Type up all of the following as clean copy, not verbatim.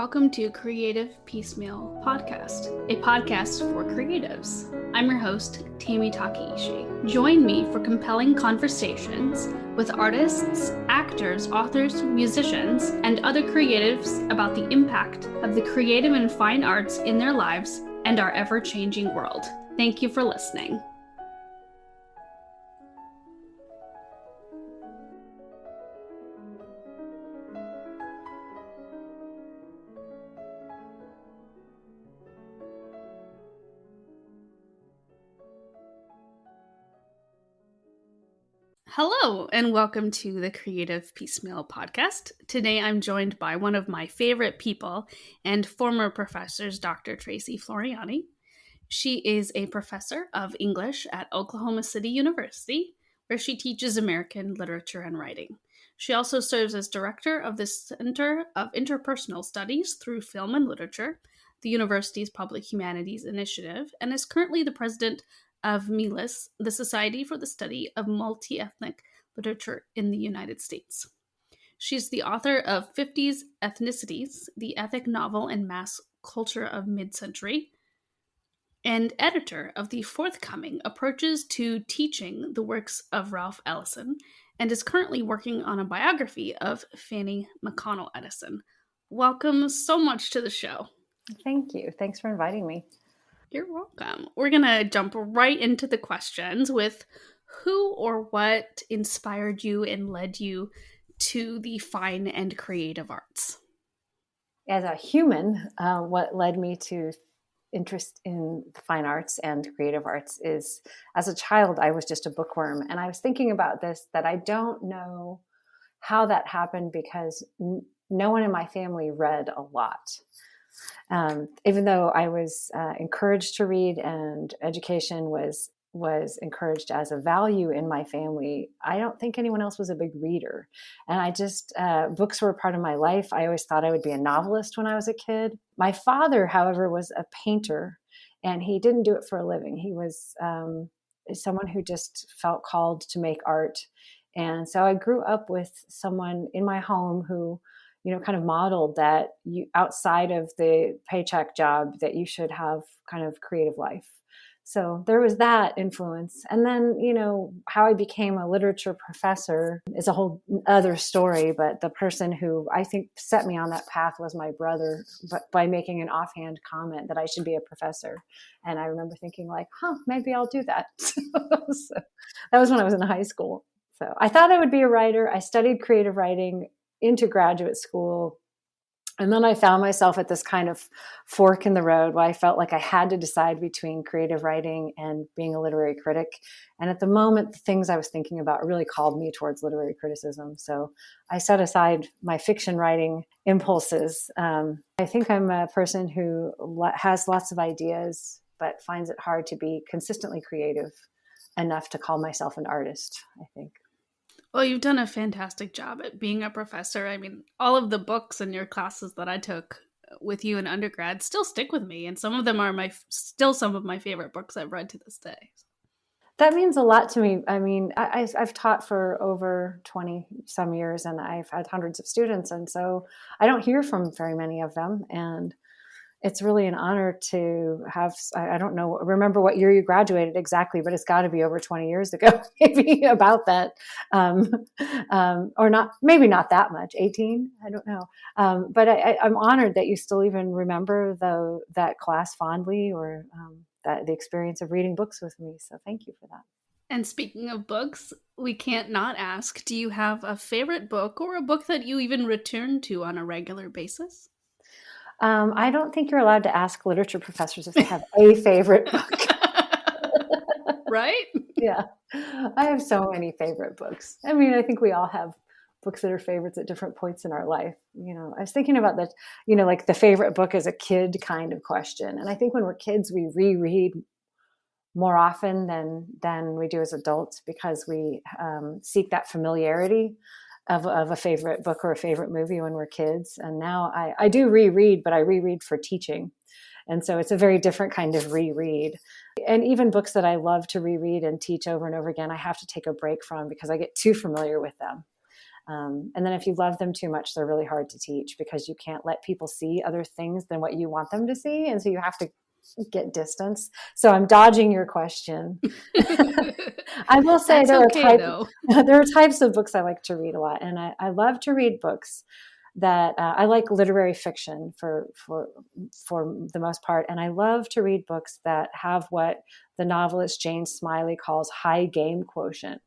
Welcome to Creative Piecemeal Podcast, a podcast for creatives. I'm your host, Tammy Takeishi. Join me for compelling conversations with artists, actors, authors, musicians, and other creatives about the impact of the creative and fine arts in their lives and our ever-changing world. Thank you for listening. Hello, and welcome to the Creative Piecemeal Podcast. Today I'm joined by one of my favorite people and former professors, Dr. Tracy Floreani. She is a professor of English at Oklahoma City University, where she teaches American literature and writing. She also serves as director of the Center of Interpersonal Studies through Film and Literature, the university's Public Humanities Initiative, and is currently the president of MELUS, the Society for the Study of Multiethnic Literature in the United States. She's the author of Fifties Ethnicities, the Ethic Novel and Mass Culture of Midcentury, and editor of the forthcoming Approaches to Teaching the Works of Ralph Ellison, and is currently working on a biography of Fanny McConnell Ellison. Welcome so much to the show. Thank you. Thanks for inviting me. You're welcome. We're going to jump right into the questions with who or what inspired you and led you to the fine and creative arts? As a human, what led me to interest in the fine arts and creative arts is, as a child, I was just a bookworm. And I was thinking about this, that I don't know how that happened because no one in my family read a lot. Even though I was encouraged to read and education was encouraged as a value in my family, I don't think anyone else was a big reader. And I just, books were a part of my life. I always thought I would be a novelist when I was a kid. My father, however, was a painter, and he didn't do it for a living. He was someone who just felt called to make art. And so I grew up with someone in my home who kind of modeled that you, outside of the paycheck job, that you should have kind of creative life. So there was that influence. And then, how I became a literature professor is a whole other story. But the person who I think set me on that path was my brother, but by making an offhand comment that I should be a professor. And I remember thinking maybe I'll do that. So that was when I was in high school. So I thought I would be a writer. I studied creative writing into graduate school. And then I found myself at this kind of fork in the road where I felt like I had to decide between creative writing and being a literary critic. And at the moment, the things I was thinking about really called me towards literary criticism. So I set aside my fiction writing impulses. I think I'm a person who has lots of ideas, but finds it hard to be consistently creative enough to call myself an artist, I think. Well, you've done a fantastic job at being a professor. I mean, all of the books in your classes that I took with you in undergrad still stick with me. And some of them are still some of my favorite books I've read to this day. That means a lot to me. I mean, I've taught for over 20 some years, and I've had hundreds of students. And so I don't hear from very many of them. And it's really an honor to have, I don't know, remember what year you graduated exactly, but it's got to be over 20 years ago, maybe about that. Or not, maybe not that much, 18, I don't know. But I'm honored that you still even remember that class fondly, or the experience of reading books with me. So thank you for that. And speaking of books, we can't not ask, do you have a favorite book or a book that you even return to on a regular basis? I don't think you're allowed to ask literature professors if they have a favorite book. Right? Yeah. I have so many favorite books. I mean, I think we all have books that are favorites at different points in our life. I was thinking about that, like the favorite book as a kid kind of question. And I think when we're kids, we reread more often than we do as adults, because we seek that familiarity of a favorite book or a favorite movie when we're kids. And now I do reread, but I reread for teaching. And so it's a very different kind of reread. And even books that I love to reread and teach over and over again, I have to take a break from because I get too familiar with them. And then if you love them too much, they're really hard to teach because you can't let people see other things than what you want them to see. And so you have to get distance. So I'm dodging your question. I will say there are types of books I like to read a lot. And I love to read books that I like literary fiction for the most part. And I love to read books that have what the novelist Jane Smiley calls high game quotient.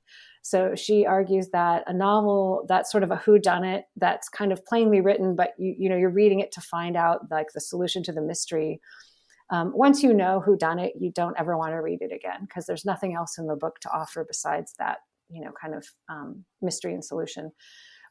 So she argues that a novel that's sort of a whodunit, that's kind of plainly written, but you're reading it to find out like the solution to the mystery. Once you know who done it, you don't ever want to read it again because there's nothing else in the book to offer besides that, kind of mystery and solution.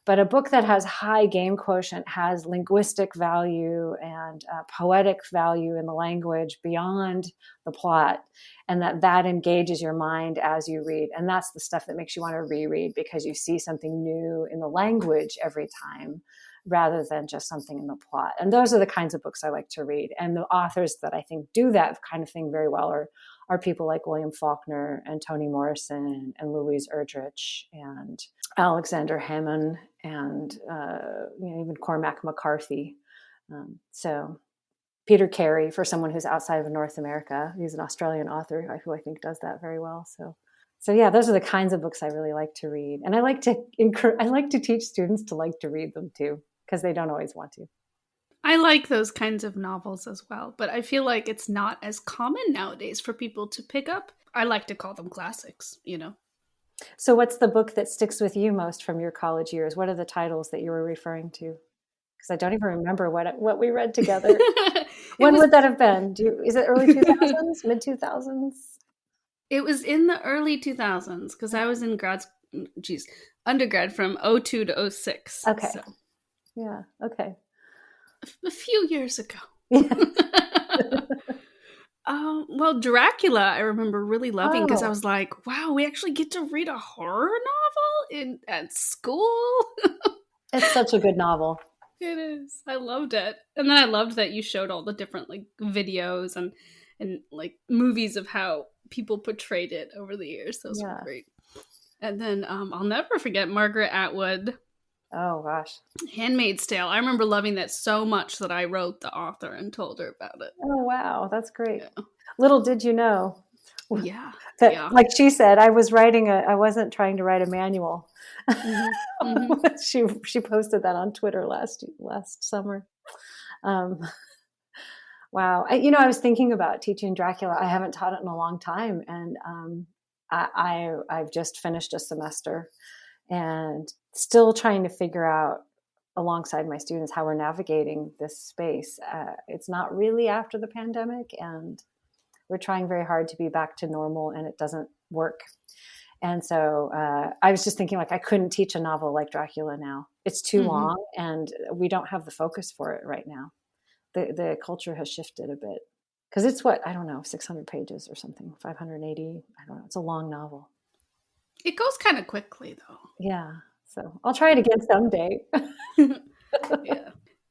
But a book that has high game quotient has linguistic value and poetic value in the language beyond the plot, and that engages your mind as you read. And that's the stuff that makes you want to reread because you see something new in the language every time rather than just something in the plot. And those are the kinds of books I like to read. And the authors that I think do that kind of thing very well are people like William Faulkner and Toni Morrison and Louise Erdrich and Alexander Hammond and even Cormac McCarthy. So Peter Carey, for someone who's outside of North America, he's an Australian author who I think does that very well. So yeah, those are the kinds of books I really like to read, and I like to teach students to like to read them too because they don't always want to. I like those kinds of novels as well, but I feel like it's not as common nowadays for people to pick up. I like to call them classics, So what's the book that sticks with you most from your college years? What are the titles that you were referring to? Because I don't even remember what we read together. When would that have been? Is it early 2000s, mid 2000s? It was in the early 2000s because I was in undergrad from 02 to 06. Okay. So. Yeah. Okay. A few years ago. Yeah. Well, Dracula, I remember really loving because I was like, wow, we actually get to read a horror novel at school. It's such a good novel. It is. I loved it. And then I loved that you showed all the different like videos and like movies of how people portrayed it over the years. Those were great. And then I'll never forget Margaret Atwood. Oh, gosh. Handmaid's Tale. I remember loving that so much that I wrote the author and told her about it. Oh, wow. That's great. Yeah. Little did you know. Yeah. Like she said, I wasn't trying to write a manual. Mm-hmm. Mm-hmm. She posted that on Twitter last summer. Wow. I was thinking about teaching Dracula. I haven't taught it in a long time. And I've just finished a semester and still trying to figure out alongside my students how we're navigating this space. It's not really after the pandemic, and we're trying very hard to be back to normal, and it doesn't work. And so I was just thinking, like, I couldn't teach a novel like Dracula now. It's too long, and we don't have the focus for it right now. The culture has shifted a bit because it's 600 pages or something, 580. I don't know. It's a long novel. It goes kind of quickly, though. Yeah. So I'll try it again someday. Yeah.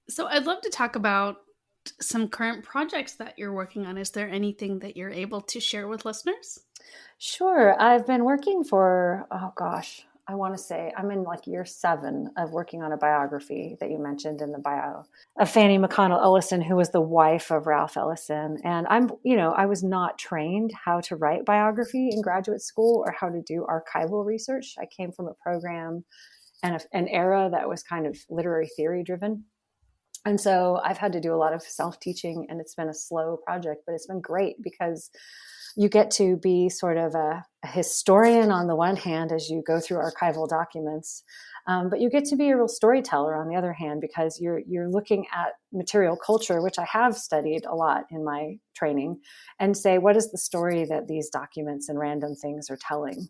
So I'd love to talk about some current projects that you're working on. Is there anything that you're able to share with listeners? Sure. I've been working for, I want to say I'm in like year 7 of working on a biography that you mentioned in the bio of Fanny McConnell Ellison, who was the wife of Ralph Ellison. And I was not trained how to write biography in graduate school or how to do archival research. I came from a program and an era that was kind of literary theory driven. And so I've had to do a lot of self-teaching, and it's been a slow project, but it's been great because you get to be sort of a historian on the one hand as you go through archival documents, but you get to be a real storyteller on the other hand because you're looking at material culture, which I have studied a lot in my training, and say, what is the story that these documents and random things are telling?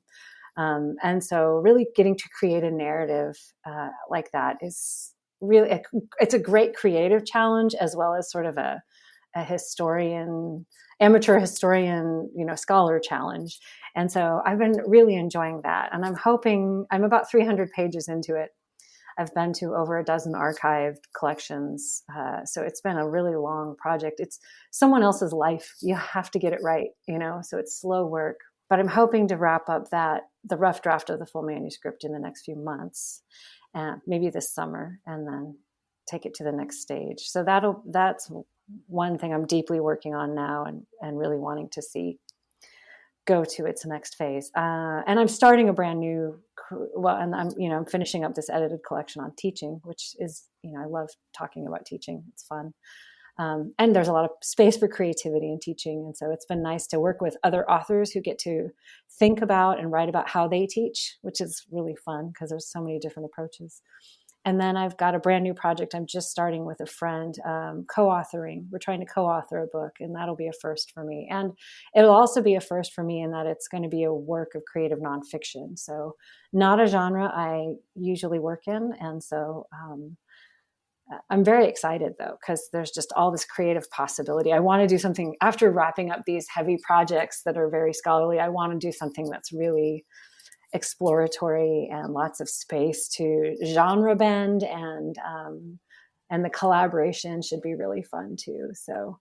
And so really getting to create a narrative like that is really, it's a great creative challenge as well as sort of a amateur historian, scholar challenge. And so I've been really enjoying that. And I'm about 300 pages into it. I've been to over a dozen archived collections. So it's been a really long project. It's someone else's life. You have to get it right, so it's slow work. But I'm hoping to wrap up the rough draft of the full manuscript in the next few months. maybe this summer, and then take it to the next stage. So that's one thing I'm deeply working on now, and really wanting to see go to its next phase. And I'm starting a brand new, and I'm finishing up this edited collection on teaching, which is, I love talking about teaching. It's fun. And there's a lot of space for creativity in teaching. And so it's been nice to work with other authors who get to think about and write about how they teach, which is really fun because there's so many different approaches. And then I've got a brand new project I'm just starting with a friend, co-authoring. We're trying to co-author a book, and that'll be a first for me. And it'll also be a first for me in that it's going to be a work of creative nonfiction. So not a genre I usually work in. And so I'm very excited, though, because there's just all this creative possibility. I want to do something after wrapping up these heavy projects that are very scholarly. I want to do something that's really exploratory and lots of space to genre bend, and the collaboration should be really fun too. So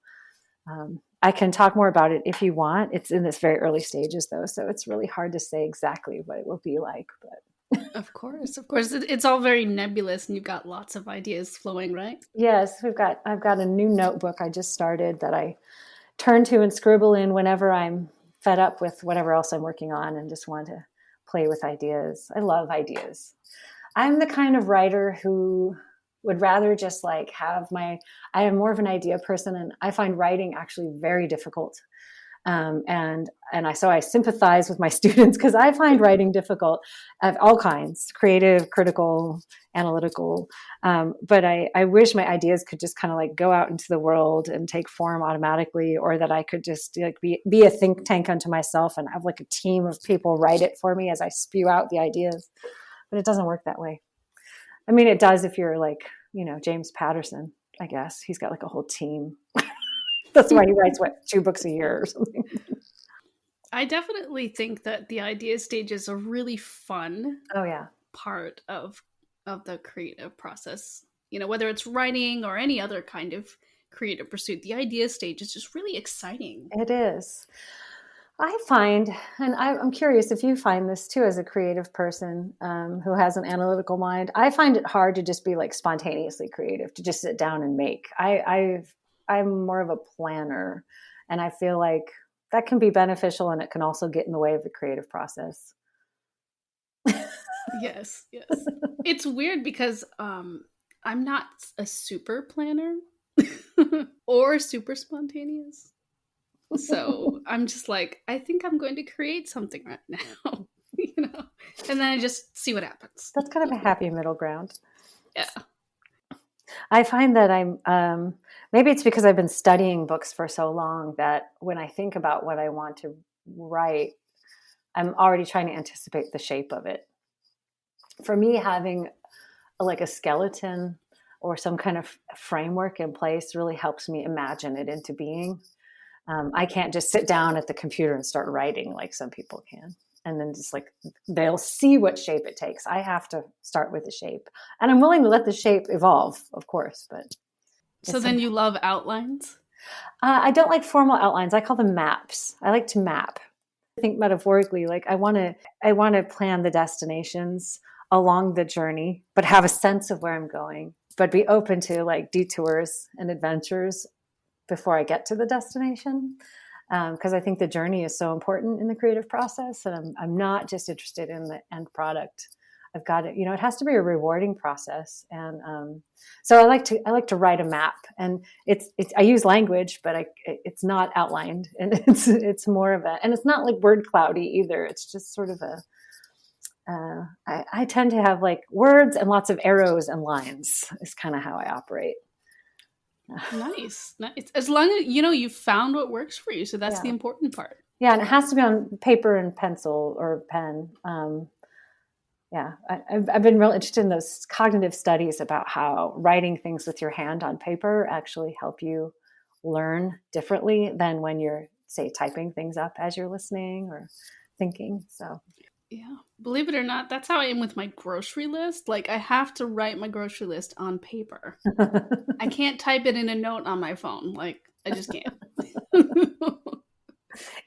I can talk more about it if you want. It's in this very early stages, though, so it's really hard to say exactly what it will be like. But Of course. It's all very nebulous, and you've got lots of ideas flowing, right? Yes, I've got a new notebook I just started that I turn to and scribble in whenever I'm fed up with whatever else I'm working on and just want to play with ideas. I love ideas. I'm the kind of writer who would rather just I am more of an idea person, and I find writing actually very difficult. So I sympathize with my students because I find writing difficult of all kinds, creative, critical, analytical. But I wish my ideas could just kind of go out into the world and take form automatically, or that I could just be a think tank unto myself and have a team of people write it for me as I spew out the ideas. But it doesn't work that way. I mean, it does if you're James Patterson, I guess. He's got a whole team. That's why he writes 2 books a year or something. I definitely think that the idea stage is a really fun part of the creative process. Whether it's writing or any other kind of creative pursuit, the idea stage is just really exciting. It is. I find, and I'm curious if you find this too as a creative person who has an analytical mind, I find it hard to just be spontaneously creative, to just sit down and make. I'm more of a planner, and I feel like that can be beneficial, and it can also get in the way of the creative process. Yes. It's weird because I'm not a super planner or super spontaneous. So I'm just I think I'm going to create something right now, and then I just see what happens. That's kind of a happy middle ground. Yeah. I find that I'm, maybe it's because I've been studying books for so long that when I think about what I want to write, I'm already trying to anticipate the shape of it. For me, having a skeleton or some kind of framework in place really helps me imagine it into being. I can't just sit down at the computer and start writing like some people can. And then just they'll see what shape it takes. I have to start with the shape, and I'm willing to let the shape evolve, of course. But so then you love outlines? I don't like formal outlines. I call them maps. I like to map. I think metaphorically, I want to plan the destinations along the journey, but have a sense of where I'm going, but be open to detours and adventures before I get to the destination. Because I think the journey is so important in the creative process, and I'm not just interested in the end product. I've got it. It has to be a rewarding process, and so I like to write a map, and I use language, but it's not outlined, and it's more of and it's not word cloudy either. It's just sort of I tend to have words and lots of arrows and lines is kind of how I operate. Nice. As long as you've found what works for you, so that's the important part. Yeah, and it has to be on paper and pencil or pen. I've been real interested in those cognitive studies about how writing things with your hand on paper actually help you learn differently than when you're, say, typing things up as you're listening or thinking. So. Yeah. Believe it or not, that's how I am with my grocery list. I have to write my grocery list on paper. I can't type it in a note on my phone. I just can't.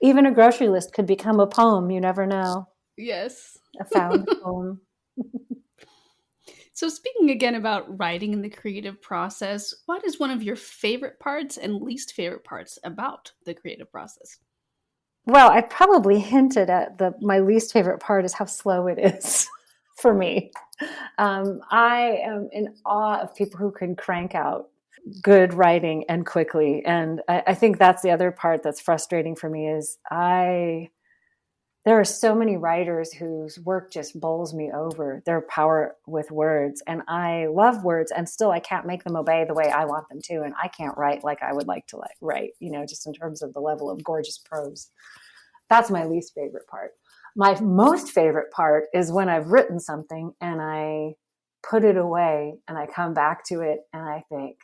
Even a grocery list could become a poem. You never know. Yes. A found poem. So speaking again about writing and the creative process, what is one of your favorite parts and least favorite parts about the creative process? Well, I probably hinted at my least favorite part is how slow it is for me. I am in awe of people who can crank out good writing and quickly. And I think that's the other part that's frustrating for me is there are so many writers whose work just bowls me over, their power with words. And I love words, and still I can't make them obey the way I want them to. And I can't write like I would like to write, just in terms of the level of gorgeous prose. That's my least favorite part. My most favorite part is when I've written something and I put it away and I come back to it and I think,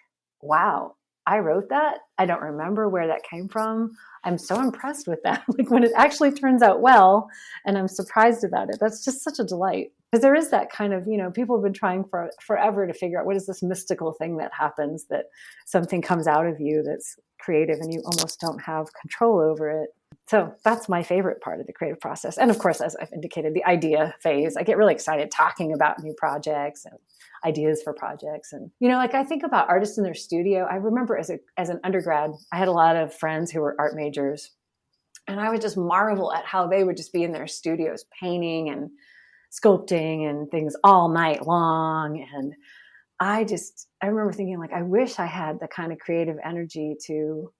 wow, I wrote that. I don't remember where that came from. I'm so impressed with that. Like when it actually turns out well and I'm surprised about it. That's just such a delight. Because there is that kind of, people have been trying for forever to figure out what is this mystical thing that happens, that something comes out of you that's creative and you almost don't have control over it. So that's my favorite part of the creative process. And of course, as I've indicated, the idea phase. I get really excited talking about new projects and ideas for projects. And, I think about artists in their studio. I remember as an undergrad, I had a lot of friends who were art majors. And I would just marvel at how they would just be in their studios painting and sculpting and things all night long. And I remember thinking, I wish I had the kind of creative energy to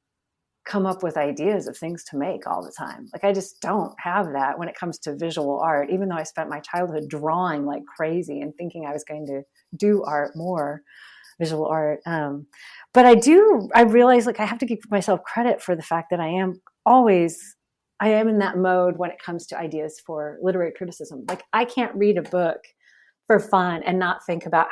come up with ideas of things to make all the time. I just don't have that when it comes to visual art, even though I spent my childhood drawing like crazy and thinking I was going to do more visual art. But I realize I have to give myself credit for the fact that I am in that mode when it comes to ideas for literary criticism. I can't read a book for fun and not think about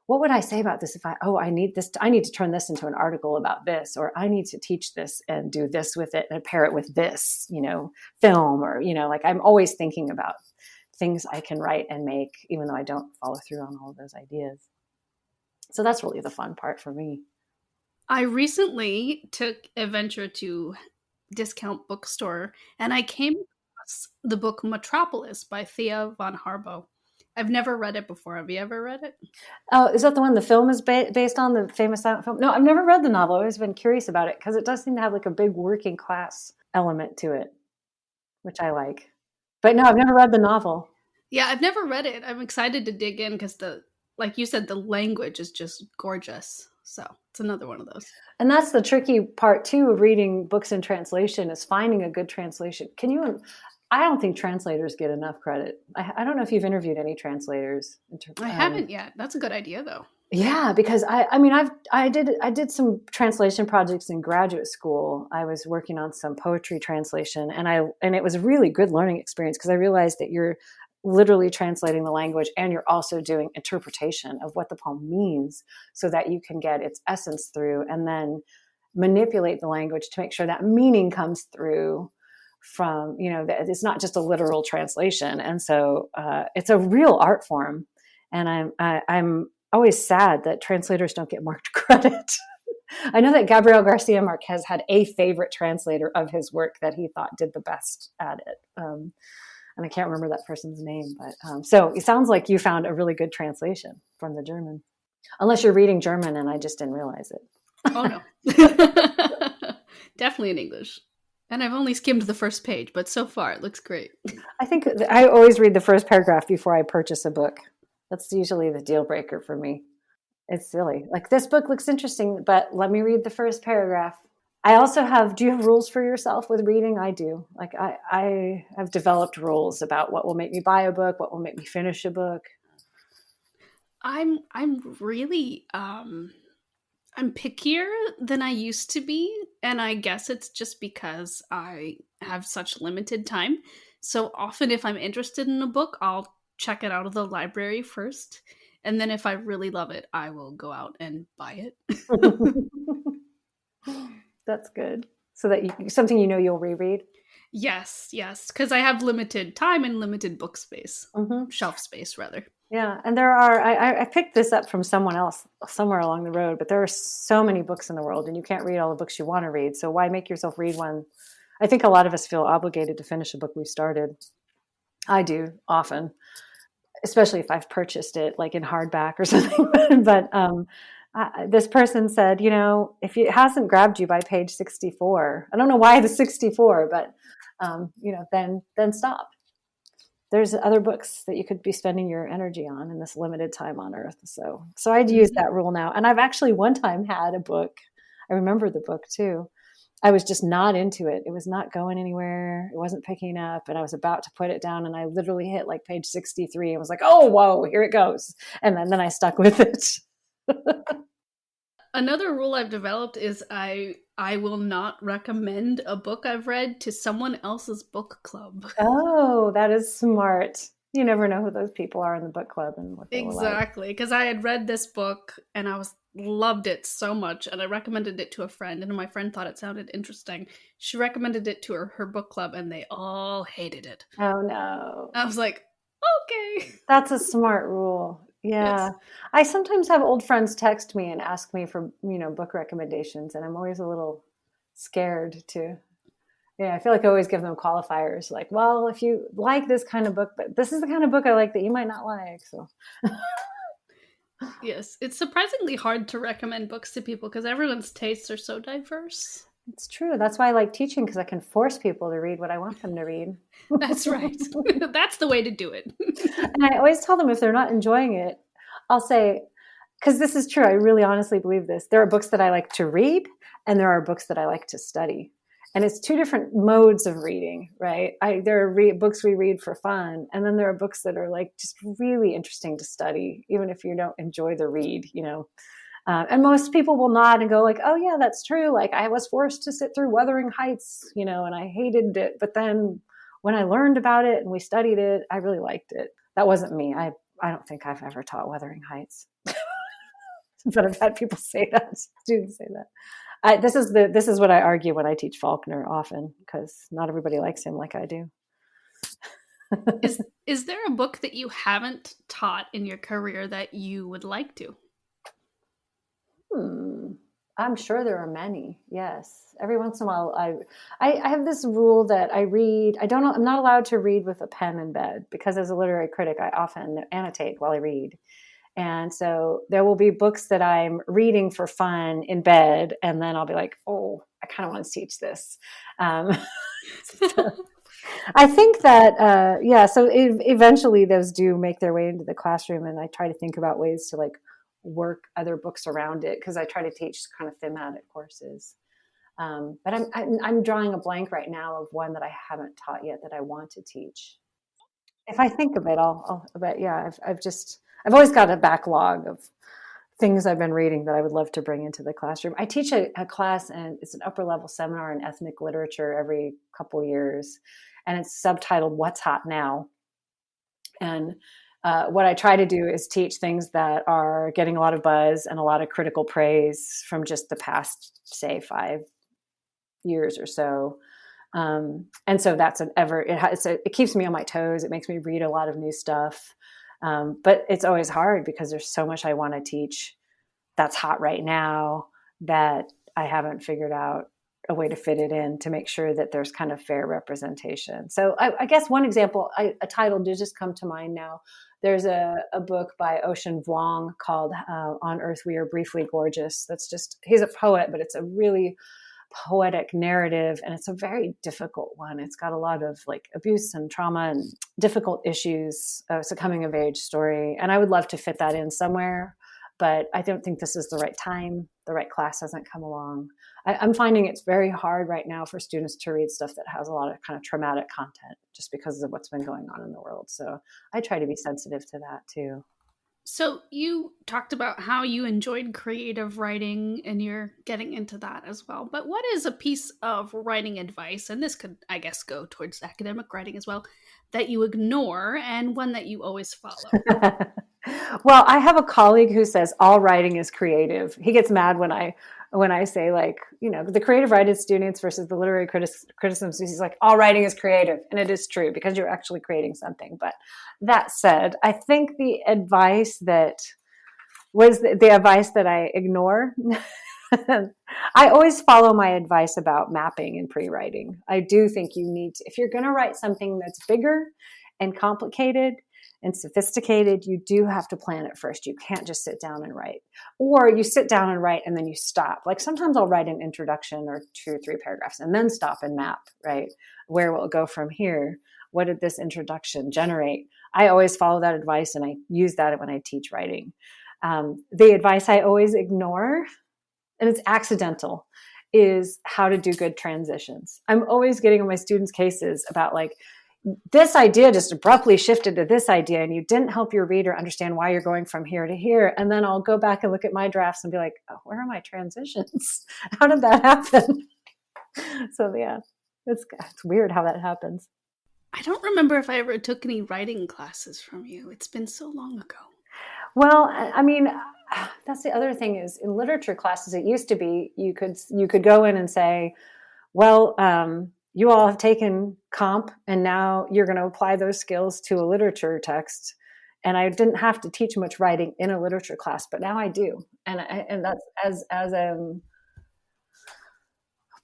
what would I say about this if I need this, I need to turn this into an article about this, or I need to teach this and do this with it and pair it with this, film, or, I'm always thinking about things I can write and make, even though I don't follow through on all of those ideas. So that's really the fun part for me. I recently took a venture to discount bookstore and I came across the book Metropolis by Thea von Harbo. I've never read it before. Have you ever read it? Oh, is that the one the film is based on, the famous silent film? No, I've never read the novel. I've always been curious about it because it does seem to have a big working class element to it, which I like. But no, I've never read the novel. Yeah, I've never read it. I'm excited to dig in because like you said, the language is just gorgeous. So it's another one of those. And that's the tricky part too of reading books in translation, is finding a good translation. I don't think translators get enough credit. I don't know if you've interviewed any translators. I haven't yet. That's a good idea, though. Yeah, because I did some translation projects in graduate school. I was working on some poetry translation, and it was a really good learning experience because I realized that you're literally translating the language and you're also doing interpretation of what the poem means so that you can get its essence through, and then manipulate the language to make sure that meaning comes through from, that it's not just a literal translation. And so it's a real art form. And I'm always sad that translators don't get more credit. I know that Gabriel Garcia Marquez had a favorite translator of his work that he thought did the best at it. And I can't remember that person's name, but so it sounds like you found a really good translation from the German, unless you're reading German and I just didn't realize it. Oh no. Definitely in English. And I've only skimmed the first page, but so far it looks great. I think I always read the first paragraph before I purchase a book. That's usually the deal breaker for me. It's silly. This book looks interesting, but let me read the first paragraph. I also do you have rules for yourself with reading? I do. I have developed rules about what will make me buy a book, what will make me finish a book. I'm really I'm pickier than I used to be, and I guess it's just because I have such limited time. So often if I'm interested in a book, I'll check it out of the library first, and then if I really love it, I will go out and buy it. That's good. So that something you'll reread? Yes, because I have limited time and limited book space, shelf space rather. Yeah, and there are, I picked this up from someone else somewhere along the road, but there are so many books in the world and you can't read all the books you want to read. So why make yourself read one? I think a lot of us feel obligated to finish a book we started. I do often. especially if I've purchased it like in hardback or something. But this person said, if it hasn't grabbed you by page 64, I don't know why the 64, but then stop. There's other books that you could be spending your energy on in this limited time on Earth. So I'd use that rule now. And I've actually one time had a book. I remember the book too. I was just not into it. It was not going anywhere. It wasn't picking up. And I was about to put it down. And I literally hit like page 63 and was like, oh, whoa, here it goes. And then I stuck with it. Another rule I've developed is I will not recommend a book I've read to someone else's book club. Oh, that is smart. You never know who those people are in the book club and what they were like. Exactly, because I had read this book and I loved it so much, and I recommended it to a friend, and my friend thought it sounded interesting. She recommended it to her book club, and they all hated it. Oh, no. I was like, okay. That's a smart rule. Yeah. Yes. I sometimes have old friends text me and ask me for, book recommendations, and I'm always a little scared to, I feel like I always give them qualifiers like, well, if you like this kind of book, but this is the kind of book I like that you might not like. So yes, it's surprisingly hard to recommend books to people because everyone's tastes are so diverse. It's true. That's why I like teaching, because I can force people to read what I want them to read. That's right. That's the way to do it. And I always tell them if they're not enjoying it, I'll say, because this is true, I really honestly believe this. There are books that I like to read, and there are books that I like to study. And it's two different modes of reading, right? There are books we read for fun, and then there are books that are like just really interesting to study, even if you don't enjoy the read, And most people will nod and go like, oh yeah, that's true. Like I was forced to sit through Wuthering Heights, and I hated it. But then when I learned about it and we studied it, I really liked it. That wasn't me. I don't think I've ever taught Wuthering Heights, but I've had people say that, students say that. This is what I argue when I teach Faulkner often, because not everybody likes him like I do. Is there a book that you haven't taught in your career that you would like to? I'm sure there are many. Yes. Every once in a while, I have this rule that I read. I'm not allowed to read with a pen in bed, because as a literary critic, I often annotate while I read. And so there will be books that I'm reading for fun in bed, and then I'll be like, oh, I kind of want to teach this. So I think that, so eventually those do make their way into the classroom, and I try to think about ways to like work other books around it, because I try to teach kind of thematic courses. But I'm drawing a blank right now of one that I haven't taught yet that I want to teach. If I think of it, but yeah, I've always got a backlog of things I've been reading that I would love to bring into the classroom. I teach a class, and it's an upper level seminar in ethnic literature every couple years, and it's subtitled "What's Hot Now?" And what I try to do is teach things that are getting a lot of buzz and a lot of critical praise from just the past, say, 5 years or so. And so that's it keeps me on my toes. It makes me read a lot of new stuff. But it's always hard because there's so much I want to teach that's hot right now that I haven't figured out a way to fit it in to make sure that there's kind of fair representation. So I guess one example, a title did just come to mind now. There's a book by Ocean Vuong called On Earth We Are Briefly Gorgeous. He's a poet, but it's a really poetic narrative, and it's a very difficult one. It's got a lot of like abuse and trauma and difficult issues. It's a coming of age story, and I would love to fit that in somewhere, but I don't think this is the right time. The right class hasn't come along. I'm finding it's very hard right now for students to read stuff that has a lot of kind of traumatic content just because of what's been going on in the world. So I try to be sensitive to that too. So you talked about how you enjoyed creative writing, and you're getting into that as well. But what is a piece of writing advice, and this could, I guess, go towards academic writing as well, that you ignore, and one that you always follow? Well, I have a colleague who says all writing is creative. He gets mad when I say, like, the creative writing students versus the literary criticism. He's like, all writing is creative. And it is true because you're actually creating something. But that said, I think the advice that was the advice that I ignore, I always follow my advice about mapping and pre-writing. I do think you need to, if you're going to write something that's bigger and complicated, and sophisticated, you do have to plan it first. You can't just sit down and write. Or you sit down and write and then you stop. Like sometimes I'll write an introduction or 2 or 3 paragraphs and then stop and map, right? Where will it go from here? What did this introduction generate? I always follow that advice, and I use that when I teach writing. The advice I always ignore, and it's accidental, is how to do good transitions. I'm always getting on my students' cases about like, this idea just abruptly shifted to this idea, and you didn't help your reader understand why you're going from here to here. And then I'll go back and look at my drafts and be like, oh, where are my transitions? How did that happen? So yeah, it's weird how that happens. I don't remember if I ever took any writing classes from you. It's been so long ago. Well, I mean, that's the other thing is in literature classes, it used to be you could go in and say, well, you all have taken comp and now you're going to apply those skills to a literature text. And I didn't have to teach much writing in a literature class, but now I do. And that's as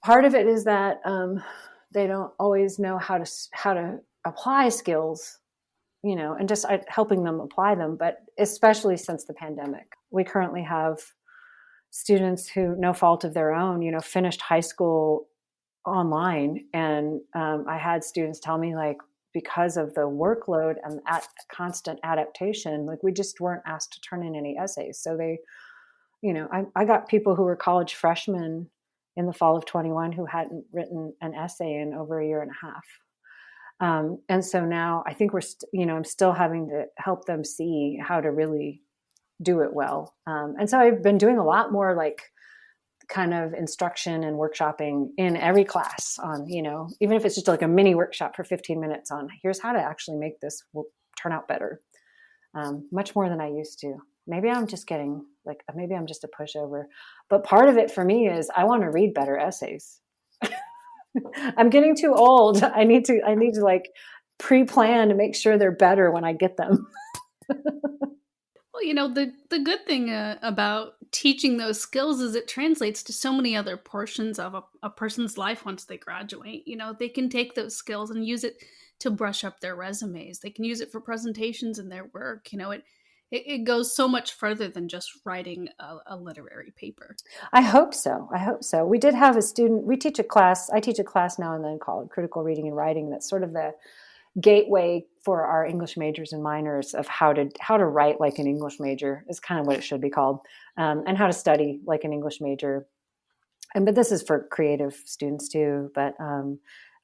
part of it is that they don't always know how to apply skills, you know, and just helping them apply them. But especially since the pandemic, we currently have students who, no fault of their own, you know, finished high school online. And I had students tell me, like, because of the workload and constant adaptation, like we just weren't asked to turn in any essays. So they, you know, I got people who were college freshmen in the fall of 21 who hadn't written an essay in over a year and a half. And so now I think I'm still having to help them see how to really do it well. And so I've been doing a lot more like kind of instruction and workshopping in every class on, you know, even if it's just like a mini workshop for 15 minutes on here's how to actually make this turn out better. Much more than I used to. Maybe I'm just a pushover, but part of it for me is I want to read better essays. I'm getting too old. I need to like pre-plan to make sure they're better when I get them. Well, you know, the good thing about teaching those skills is it translates to so many other portions of a person's life once they graduate. You know, they can take those skills and use it to brush up their resumes. They can use it for presentations in their work. You know, it goes so much further than just writing a literary paper. I hope so. We did have a student, I teach a class now and then called Critical Reading and Writing. That's sort of the gateway for our English majors and minors of how to write like an English major is kind of what it should be called, and how to study like an English major. But this is for creative students too. But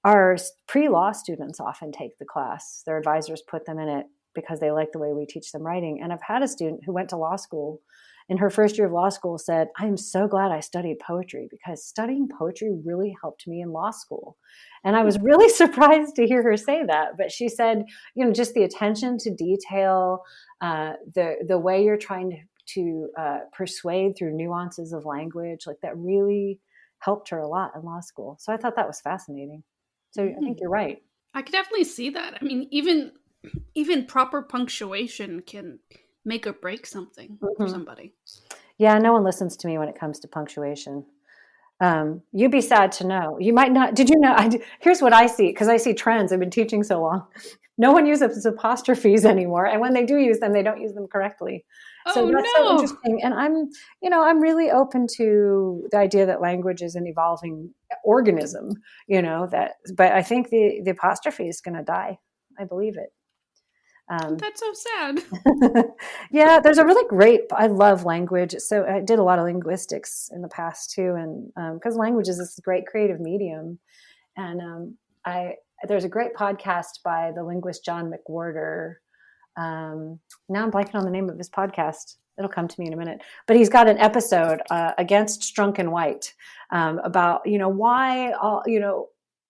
our pre-law students often take the class. Their advisors put them in it because they like the way we teach them writing. And I've had a student who went to law school in her first year of law school said, I am so glad I studied poetry because studying poetry really helped me in law school. And I was really surprised to hear her say that. But she said, you know, just the attention to detail, the way you're trying to persuade through nuances of language, like that really helped her a lot in law school. So I thought that was fascinating. So I think you're right. I could definitely see that. I mean, even proper punctuation can make or break something for somebody. Yeah, no one listens to me when it comes to punctuation. You'd be sad to know. You might not. Did you know? Here's what I see, because I see trends. I've been teaching so long. No one uses apostrophes anymore, and when they do use them, they don't use them correctly. So that's so interesting. And I'm really open to the idea that language is an evolving organism. You know that, but I think the apostrophe is going to die. I believe it. That's so sad. Yeah, there's a really I love language. So I did a lot of linguistics in the past too. And because language is this great creative medium. And there's a great podcast by the linguist John McWhorter. Now I'm blanking on the name of his podcast. It'll come to me in a minute. But he's got an episode against Strunk and White about, why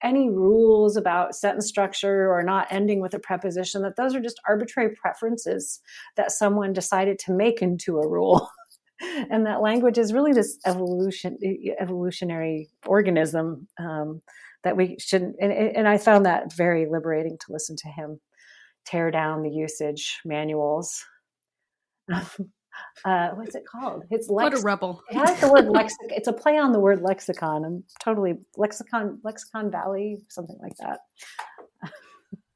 any rules about sentence structure or not ending with a preposition, that those are just arbitrary preferences that someone decided to make into a rule. And that language is really this evolutionary organism that we shouldn't. And I found that very liberating to listen to him tear down the usage manuals. What's it called? It's what a rebel. It has the word lexicon. It's a play on the word lexicon. I'm totally lexicon Valley, something like that.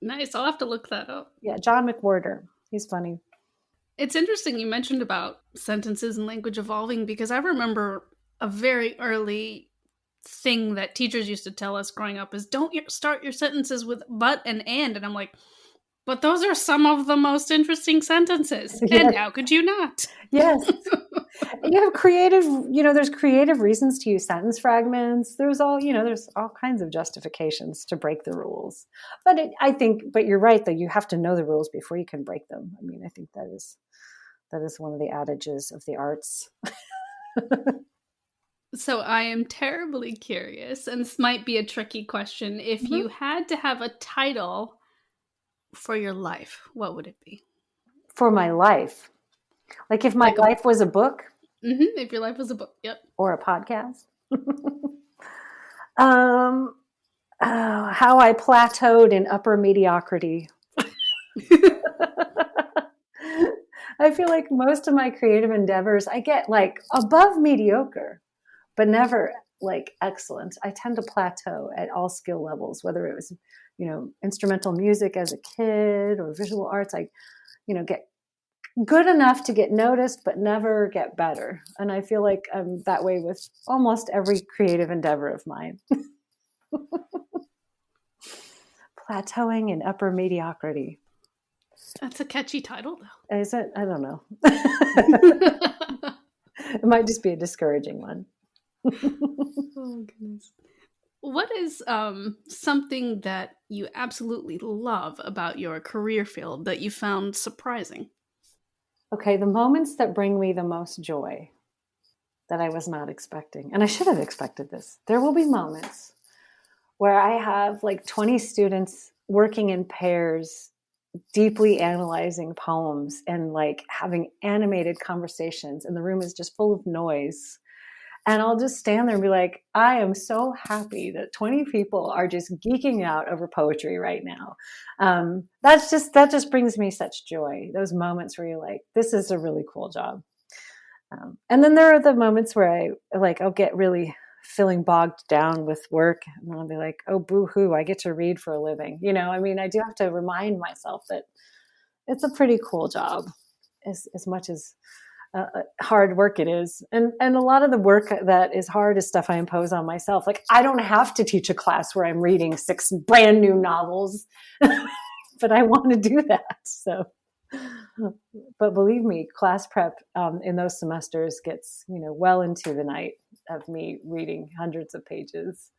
Nice. I'll have to look that up. Yeah, John McWhorter. He's funny. It's interesting you mentioned about sentences and language evolving, because I remember a very early thing that teachers used to tell us growing up is don't start your sentences with but and. And I'm like, but those are some of the most interesting sentences. Yes. And how could you not? Yes. You have creative, there's creative reasons to use sentence fragments. There's all kinds of justifications to break the rules. But you're right, though, you have to know the rules before you can break them. I mean, I think that is one of the adages of the arts. So I am terribly curious, and this might be a tricky question. If you had to have a title for your life, what would it be? For my life? Like if my life was a book? Mm-hmm, if your life was a book, yep. Or a podcast? How I plateaued in upper mediocrity. I feel like most of my creative endeavors, I get like above mediocre, but never like excellent. I tend to plateau at all skill levels, whether it was, instrumental music as a kid or visual arts. I, get good enough to get noticed, but never get better. And I feel like I'm that way with almost every creative endeavor of mine. Plateauing in upper mediocrity. That's a catchy title, though. Is it? I don't know. It might just be a discouraging one. Oh, goodness. What is something that you absolutely love about your career field that you found surprising? Okay, the moments that bring me the most joy that I was not expecting, and I should have expected this. There will be moments where I have like 20 students working in pairs, deeply analyzing poems and like having animated conversations, and the room is just full of noise. And I'll just stand there and be like, I am so happy that 20 people are just geeking out over poetry right now. That just brings me such joy. Those moments where you're like, this is a really cool job. And then there are the moments where I'll get really feeling bogged down with work, and I'll be like, oh, boo-hoo, I get to read for a living. I do have to remind myself that it's a pretty cool job, as much as hard work it is. And a lot of the work that is hard is stuff I impose on myself. Like, I don't have to teach a class where I'm reading 6 brand new novels, but I want to do that. So, but believe me, class prep in those semesters gets, well into the night of me reading hundreds of pages.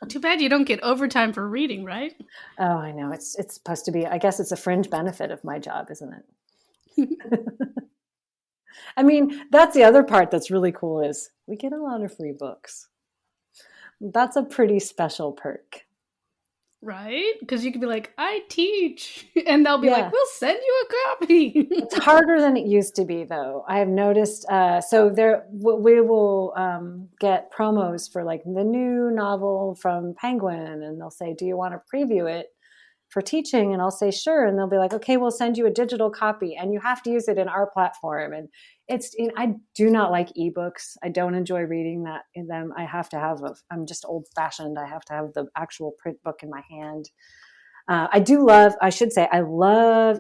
Too bad you don't get overtime for reading, right? Oh, I know. It's supposed to be, I guess it's a fringe benefit of my job, isn't it? I mean, that's the other part that's really cool is we get a lot of free books. That's a pretty special perk. Right? Because you could be like, I teach. And they'll be like, we'll send you a copy. It's harder than it used to be, though. I have noticed. So we will get promos for like the new novel from Penguin. And they'll say, do you want to preview it for teaching? And I'll say, sure. And they'll be like, okay, we'll send you a digital copy and you have to use it in our platform. And I do not like ebooks. I don't enjoy reading that in them. I'm just old fashioned. I have to have the actual print book in my hand. I love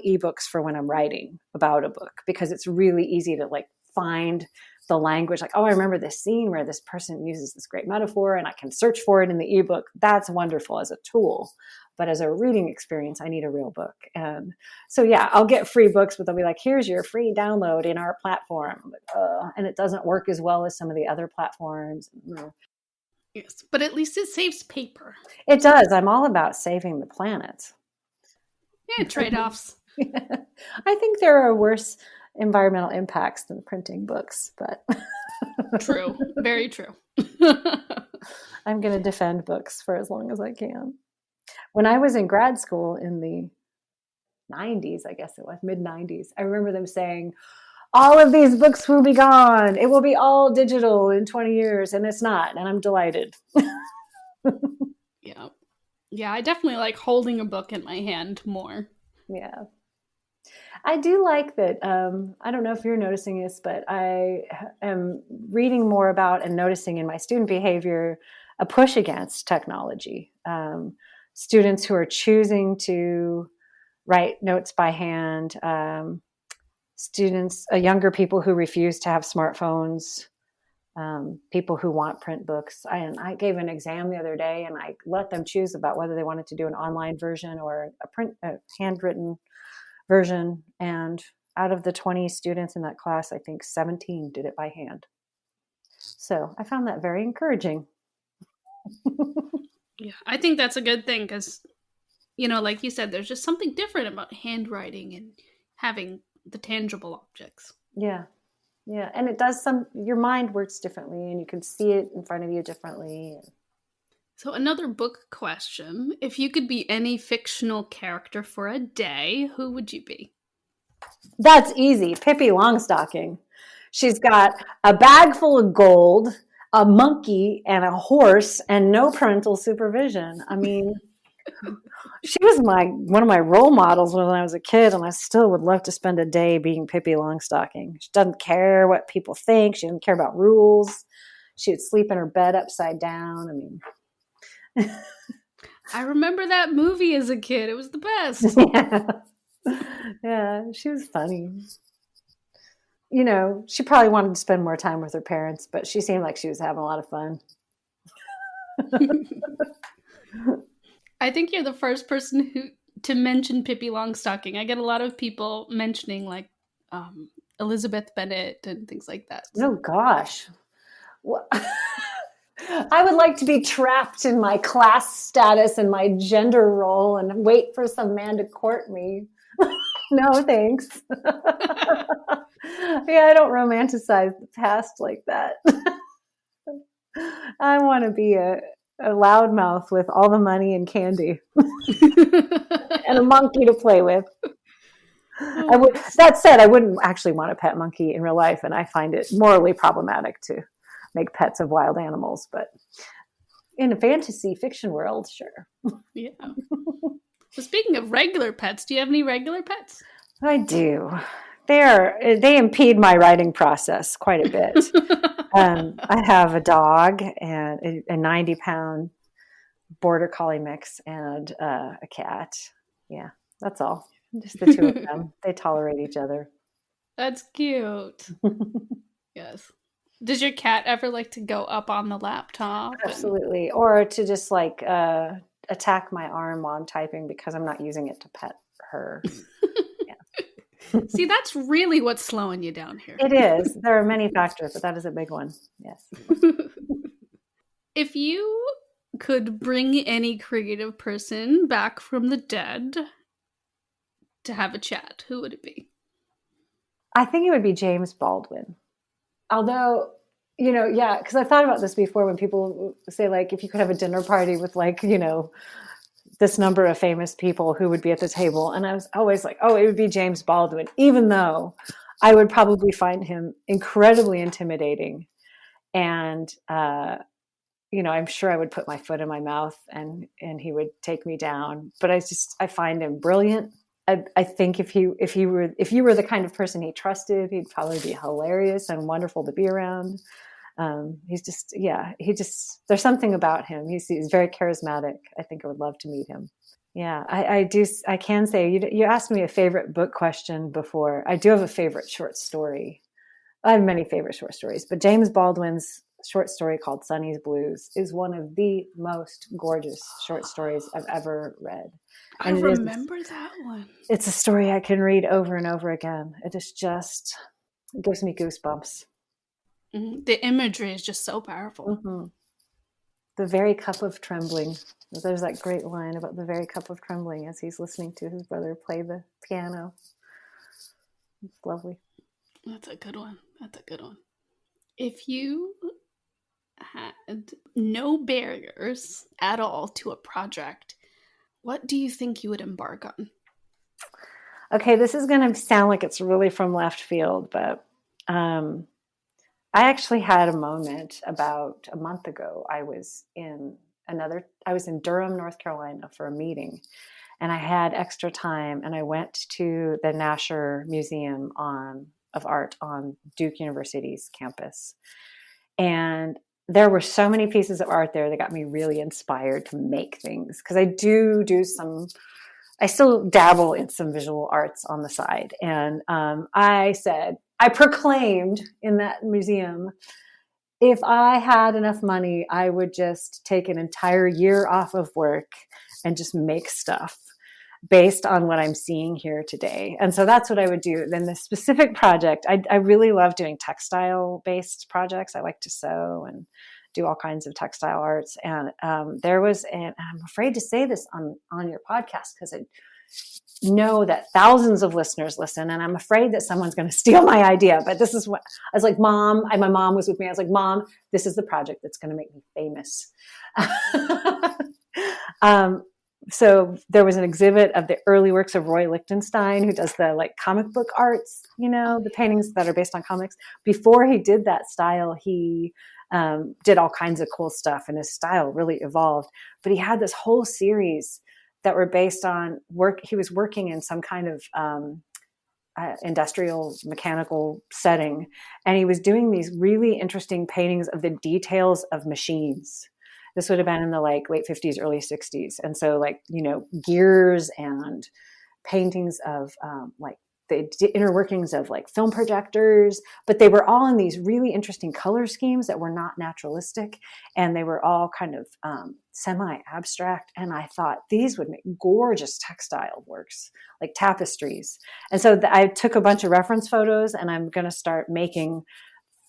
ebooks for when I'm writing about a book, because it's really easy to like find the language, like, oh, I remember this scene where this person uses this great metaphor and I can search for it in the ebook. That's wonderful as a tool. But as a reading experience, I need a real book. And so, yeah, I'll get free books, but they'll be like, here's your free download in our platform. And it doesn't work as well as some of the other platforms. Yes, but at least it saves paper. It does. I'm all about saving the planet. Yeah, trade-offs. I think there are worse environmental impacts than printing books, but True. Very true. I'm going to defend books for as long as I can. When I was in grad school in the 90s, I guess it was mid-90s, I remember them saying, all of these books will be gone. It will be all digital in 20 years. And it's not. And I'm delighted. Yeah. Yeah, I definitely like holding a book in my hand more. Yeah. I do like that. I don't know if you're noticing this, but I am reading more about and noticing in my student behavior a push against technology. Students who are choosing to write notes by hand. Students, younger people who refuse to have smartphones, people who want print books. I gave an exam the other day, and I let them choose about whether they wanted to do an online version or a handwritten version. And out of the 20 students in that class, I think 17 did it by hand. So I found that very encouraging. Yeah, I think that's a good thing because, like you said, there's just something different about handwriting and having the tangible objects. Yeah. Yeah. And it does your mind works differently, and you can see it in front of you differently. So another book question. If you could be any fictional character for a day, who would you be? That's easy. Pippi Longstocking. She's got a bag full of gold, a monkey, and a horse, and no parental supervision. I mean, she was one of my role models when I was a kid, and I still would love to spend a day being Pippi Longstocking. She doesn't care what people think. She doesn't care about rules. She would sleep in her bed upside down. I mean, I remember that movie as a kid. It was the best. Yeah, she was funny. She probably wanted to spend more time with her parents, but she seemed like she was having a lot of fun. I think you're the first person to mention Pippi Longstocking. I get a lot of people mentioning like Elizabeth Bennet and things like that. So. Oh gosh. Well, I would like to be trapped in my class status and my gender role and wait for some man to court me. No, thanks. Yeah, I don't romanticize the past like that. I want to be a loudmouth with all the money and candy and a monkey to play with. That said, I wouldn't actually want a pet monkey in real life, and I find it morally problematic to make pets of wild animals. But in a fantasy fiction world, sure. Yeah. So speaking of regular pets, do you have any regular pets? I do. They impede my writing process quite a bit. I have a dog and a 90-pound border collie mix and a cat. Yeah, that's all. Just the two of them. They tolerate each other. That's cute. Yes. Does your cat ever like to go up on the laptop? Absolutely. Or to just like attack my arm while I'm typing because I'm not using it to pet her. See, that's really what's slowing you down here. It is. There are many factors, but that is a big one. Yes. If you could bring any creative person back from the dead to have a chat, who would it be? I think it would be James Baldwin. Although, yeah, because I thought about this before when people say, like, if you could have a dinner party with, like, this number of famous people, who would be at the table? And I was always like, oh, it would be James Baldwin, even though I would probably find him incredibly intimidating. And, I'm sure I would put my foot in my mouth and he would take me down. But I find him brilliant. I think if you were the kind of person he trusted, he'd probably be hilarious and wonderful to be around. There's something about him. He's very charismatic. I think I would love to meet him. Yeah, I can say, you asked me a favorite book question before. I do have a favorite short story. I have many favorite short stories, but James Baldwin's short story called Sonny's Blues is one of the most gorgeous short stories I've ever read. And I remember that one. It's a story I can read over and over again. It gives me goosebumps. Mm-hmm. The imagery is just so powerful. Mm-hmm. The very cup of trembling. There's that great line about the very cup of trembling as he's listening to his brother play the piano. It's lovely. That's a good one. If you had no barriers at all to a project, what do you think you would embark on? Okay, this is going to sound like it's really from left field, but I actually had a moment about a month ago. I was in Durham, North Carolina for a meeting, and I had extra time, and I went to the Nasher Museum of Art on Duke University's campus. And there were so many pieces of art there that got me really inspired to make things, because I do some I still dabble in some visual arts on the side. And I proclaimed in that museum, if I had enough money, I would just take an entire year off of work and just make stuff based on what I'm seeing here today. And so that's what I would do. Then the specific project, I really love doing textile-based projects. I like to sew and do all kinds of textile arts. And I'm afraid to say this on your podcast because I know that thousands of listeners listen, and I'm afraid that someone's going to steal my idea. But this is what I was like, Mom, my mom was with me. I was like, Mom, this is the project that's going to make me famous. So there was an exhibit of the early works of Roy Lichtenstein, who does the like comic book arts, the paintings that are based on comics. Before he did that style, he did all kinds of cool stuff, and his style really evolved. But he had this whole series that were based on work. He was working in some kind of industrial mechanical setting, and he was doing these really interesting paintings of the details of machines. This would have been in the late 50s, early 60s. And so gears and paintings of the inner workings of film projectors, but they were all in these really interesting color schemes that were not naturalistic. And they were all kind of semi-abstract. And I thought these would make gorgeous textile works, like tapestries. And so I took a bunch of reference photos, and I'm going to start making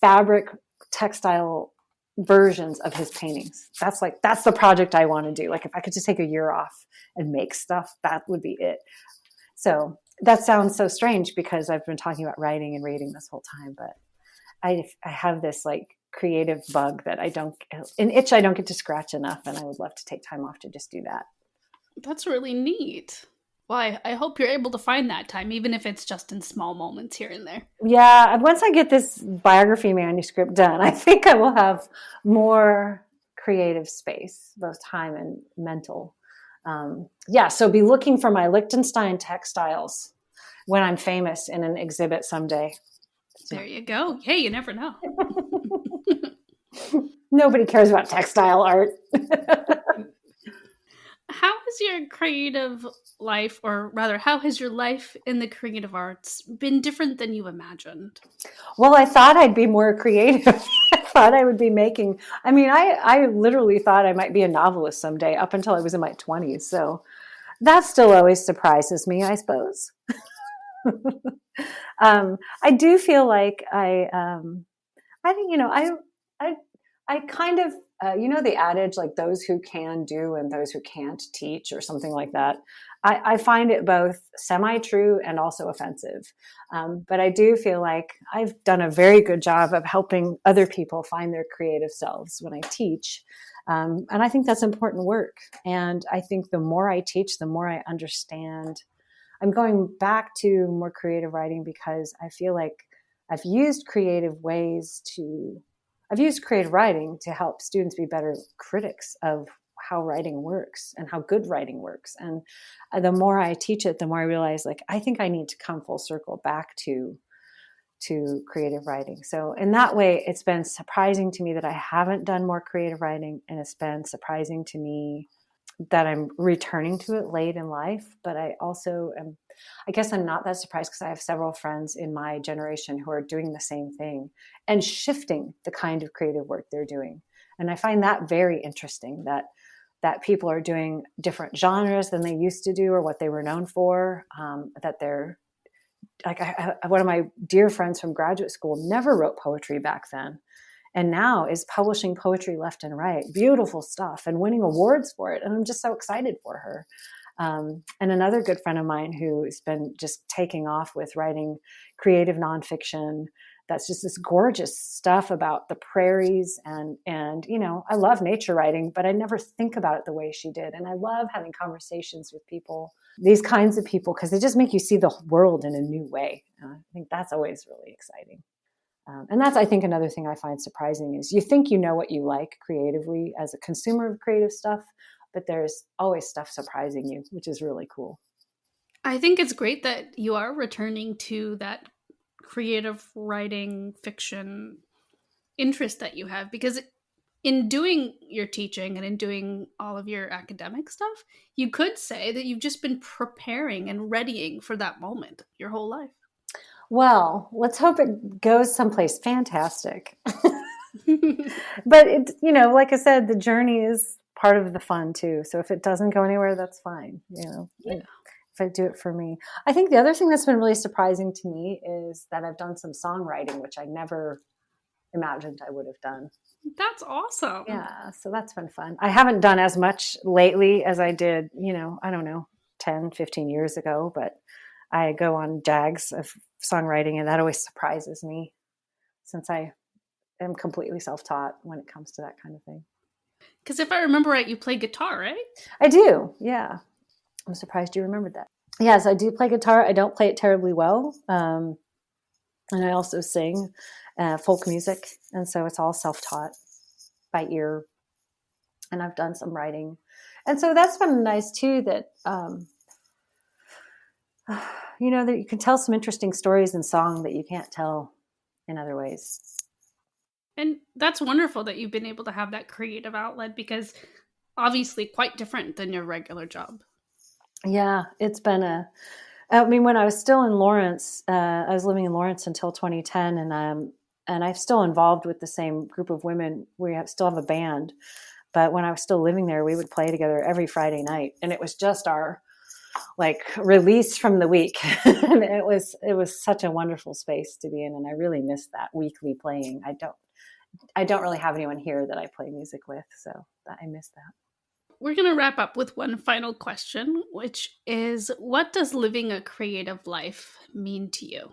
fabric textile versions of his paintings. That's the project I want to do. Like if I could just take a year off and make stuff, that would be it. So that sounds so strange because I've been talking about writing and reading this whole time, but I have this creative bug that an itch I don't get to scratch enough. And I would love to take time off to just do that. That's really neat. Well, I hope you're able to find that time, even if it's just in small moments here and there. Yeah, once I get this biography manuscript done, I think I will have more creative space, both time and mental. So be looking for my Lichtenstein textiles when I'm famous in an exhibit someday. There you go. Hey, you never know. Nobody cares about textile art. How has your creative life, or rather, how has your life in the creative arts been different than you imagined? Well, I thought I'd be more creative. I thought I would be making, I literally thought I might be a novelist someday up until I was in my 20s. So that still always surprises me, I suppose. I do feel like I kind of, the adage, like those who can do and those who can't teach, or something like that. I find it both semi-true and also offensive. But I do feel like I've done a very good job of helping other people find their creative selves when I teach. And I think that's important work. And I think the more I teach, the more I understand. I'm going back to more creative writing because I feel like I've used creative writing to help students be better critics of how writing works and how good writing works. And the more I teach it, the more I realize, I think I need to come full circle back to creative writing. So in that way, it's been surprising to me that I haven't done more creative writing, and it's been surprising to me that I'm returning to it late in life. But I also I guess I'm not that surprised because I have several friends in my generation who are doing the same thing and shifting the kind of creative work they're doing. And I find that very interesting, that people are doing different genres than they used to do or what they were known for, that they're one of my dear friends from graduate school never wrote poetry back then, and now is publishing poetry left and right, beautiful stuff, and winning awards for it. And I'm just so excited for her. And another good friend of mine who's been just taking off with writing creative nonfiction. That's just this gorgeous stuff about the prairies. And I love nature writing, but I never think about it the way she did. And I love having conversations with people, these kinds of people, because they just make you see the world in a new way. I think that's always really exciting. And that's, I think, another thing I find surprising is you think you know what you like creatively as a consumer of creative stuff, but there's always stuff surprising you, which is really cool. I think it's great that you are returning to that creative writing fiction interest that you have, because in doing your teaching and in doing all of your academic stuff, you could say that you've just been preparing and readying for that moment your whole life. Well, let's hope it goes someplace fantastic. But it, like I said, the journey is part of the fun too. So if it doesn't go anywhere, that's fine. Yeah. If I do it for me. I think the other thing that's been really surprising to me is that I've done some songwriting, which I never imagined I would have done. That's awesome. Yeah. So that's been fun. I haven't done as much lately as I did, I don't know, 10, 15 years ago, but I go on jags of songwriting, and that always surprises me since I am completely self-taught when it comes to that kind of thing. Because if I remember right, you play guitar, right? I do, yeah. I'm surprised you remembered that. Yes, I do play guitar. I don't play it terribly well. And I also sing folk music. And so it's all self-taught by ear. And I've done some writing. And so that's been nice too, that, that you can tell some interesting stories in song that you can't tell in other ways. And that's wonderful that you've been able to have that creative outlet, because obviously quite different than your regular job. Yeah, it's been when I was still in Lawrence, I was living in Lawrence until 2010, and I'm still involved with the same group of women. We still have a band, but when I was still living there, we would play together every Friday night, and it was just our release from the week. And it was such a wonderful space to be in, and I really miss that weekly playing. I don't really have anyone here that I play music with, so I miss that. We're going to wrap up with one final question, which is, what does living a creative life mean to you?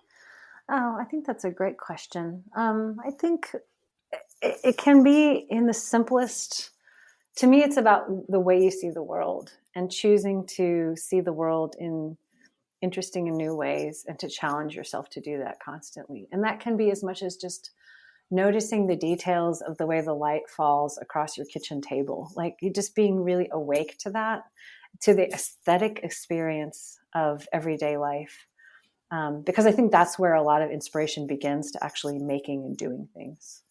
Oh, I think that's a great question. I think it can be in the simplest. To me, it's about the way you see the world and choosing to see the world in interesting and new ways, and to challenge yourself to do that constantly. And that can be as much as just noticing the details of the way the light falls across your kitchen table. You just being really awake to that, to the aesthetic experience of everyday life. Because I think that's where a lot of inspiration begins, to actually making and doing things.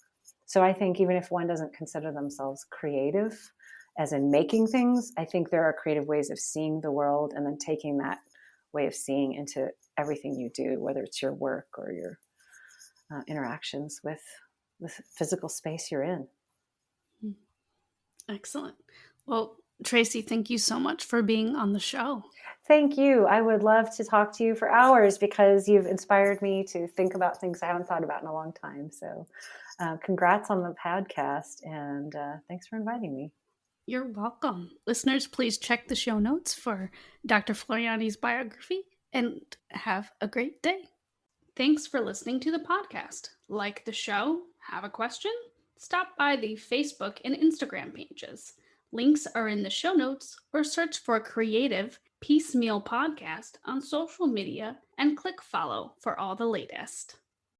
So I think even if one doesn't consider themselves creative, as in making things, I think there are creative ways of seeing the world, and then taking that way of seeing into everything you do, whether it's your work or your interactions with the physical space you're in. Excellent. Well, Tracy, thank you so much for being on the show. Thank you. I would love to talk to you for hours, because you've inspired me to think about things I haven't thought about in a long time. So congrats on the podcast, and thanks for inviting me. You're welcome. Listeners, please check the show notes for Dr. Floreani's biography, and have a great day. Thanks for listening to the podcast. Like the show? Have a question? Stop by the Facebook and Instagram pages. Links are in the show notes, or search for Creative Piecemeal Podcast on social media and click follow for all the latest.